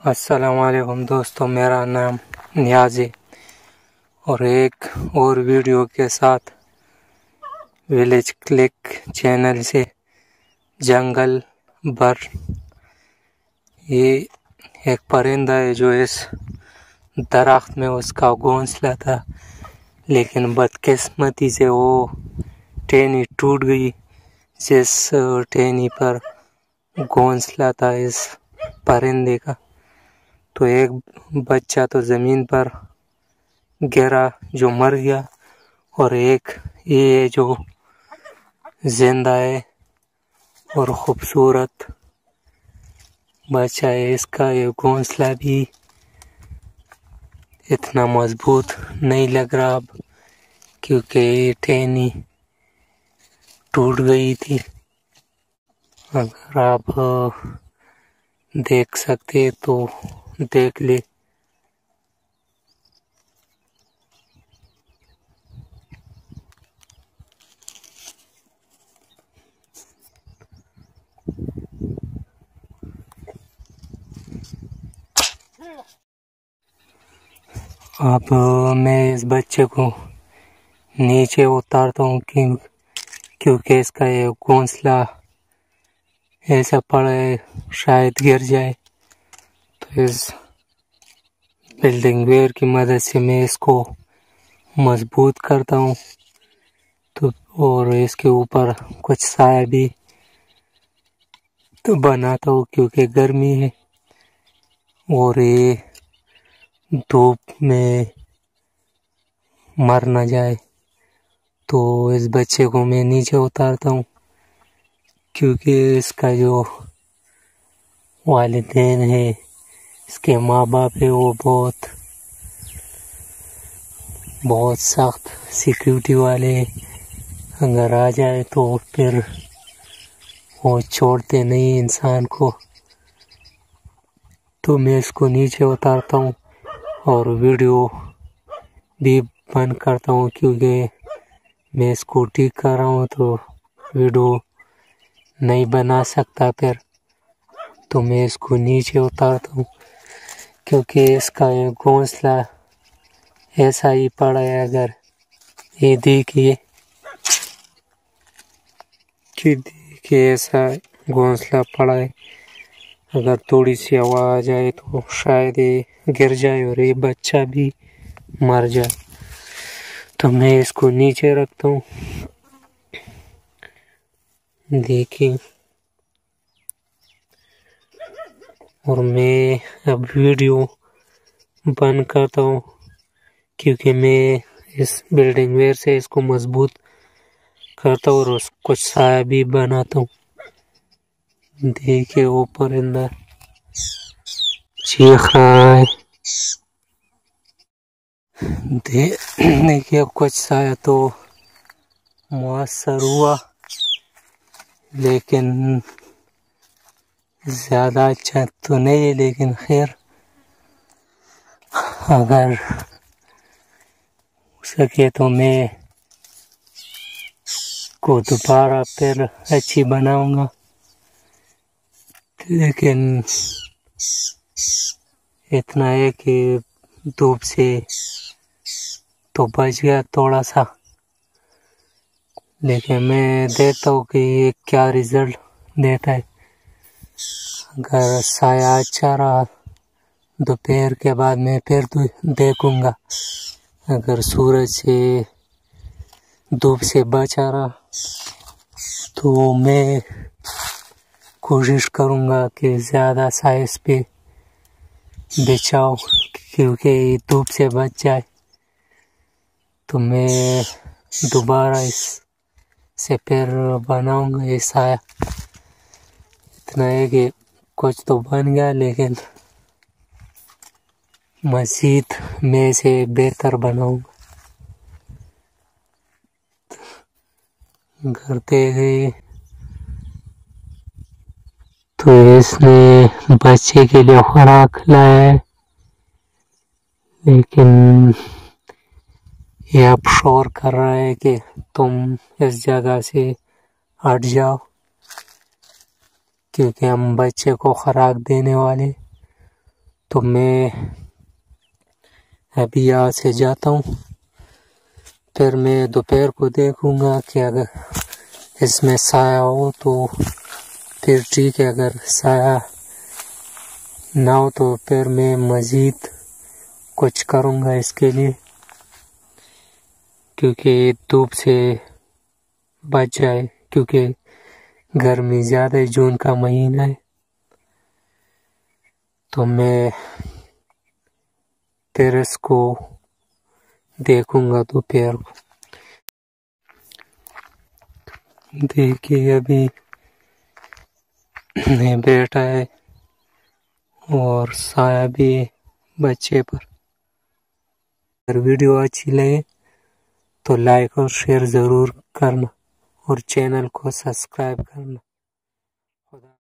अस्सलाम वालेकुम दोस्तों, मेरा नाम नियाज है और एक और वीडियो के साथ विलेज क्लिक चैनल से जंगल बर। ये एक परिंदा है जो इस दरख्त में उसका घोंसला था, लेकिन बदकिस्मती से वो टहनी टूट गई। जिस टहनी पर घोंसला था इस परिंदे का, तो एक बच्चा तो ज़मीन पर गिरा जो मर गया, और एक ये जो जिंदा है और खूबसूरत बच्चा है। इसका ये घोंसला भी इतना मजबूत नहीं लग रहा अब, क्योंकि ये टहनी टूट गई थी। अगर आप देख सकते तो देख ले। अब मैं इस बच्चे को नीचे उतारता हूँ क्योंकि इसका ये घोंसला ऐसा पड़ा है, शायद गिर जाए। तो इस बिल्डिंग वेयर की मदद से मैं इसको मजबूत करता हूँ, तो और इसके ऊपर कुछ साया भी तो बनाता हूँ, क्योंकि गर्मी है और ये धूप में मर न जाए। तो इस बच्चे को मैं नीचे उतारता हूँ, क्योंकि इसका जो वालिदैन है, इसके माँ बाप है, वो बहुत सख्त सिक्योरिटी वाले। अगर आ जाए तो फिर वो छोड़ते नहीं इंसान को। तो मैं इसको नीचे उतारता हूँ और वीडियो भी बंद करता हूँ, क्योंकि मैं इसको ठीक कर रहा हूँ तो वीडियो नहीं बना सकता फिर। तो मैं इसको नीचे उतारता हूँ, क्योंकि इसका ये घोंसला ऐसा ही पड़ा है। अगर ये देखिए कि ऐसा घोंसला पड़ा है, अगर थोड़ी सी हवा आ जाए तो शायद ये गिर जाए और ये बच्चा भी मर जाए। तो मैं इसको नीचे रखता हूँ। देखिए, और मैं अब वीडियो बंद करता हूँ, क्योंकि मैं इस बिल्डिंग वेयर से इसको मजबूत करता हूँ और कुछ साया भी बनाता हूँ। देखिए, वो परिंदा चीख रहा है। देखिए, कुछ साया तो मुयस्सर हुआ, लेकिन ज़्यादा अच्छा तो नहीं है। लेकिन खैर, अगर सके तो मैं को दोबारा फिर अच्छी बनाऊंगा, लेकिन इतना है कि धूप से तो बच गया थोड़ा सा। लेकिन मैं देखता हूँ कि ये क्या रिजल्ट देता है। अगर साया अच्छा रहा दोपहर के बाद मैं फिर देखूंगा। अगर सूरज से धूप से बचा रहा तो मैं कोशिश करूंगा कि ज़्यादा साइज पे बिछाओ, क्योंकि धूप से बच जाए। तो मैं दोबारा इससे फिर बनाऊंगा ये साया। इतना है कि कुछ तो बन गया, लेकिन मज़ीद मैं इसे बेहतर बनाऊंगा। घर गए तो इसने बच्चे के लिए खुराक लाया है, लेकिन ये अब शोर कर रहा है कि तुम इस जगह से हट जाओ, क्योंकि हम बच्चे को खुराक देने वाले। तो मैं अभी यहाँ से जाता हूँ, फिर मैं दोपहर को देखूँगा कि अगर इसमें साया हो तो फिर ठीक है, अगर साया ना हो तो फिर मैं मज़ीद कुछ करूँगा इसके लिए, क्योंकि धूप से बच जाए, क्योंकि गर्मी ज़्यादा है, जून का महीना है। तो मैं फिर इसको देखूँगा दोपहर को। देखिए अभी बैठा है और साया भी है बच्चे पर। अगर वीडियो अच्छी लगे तो लाइक और शेयर ज़रूर करना और चैनल को सब्सक्राइब करना।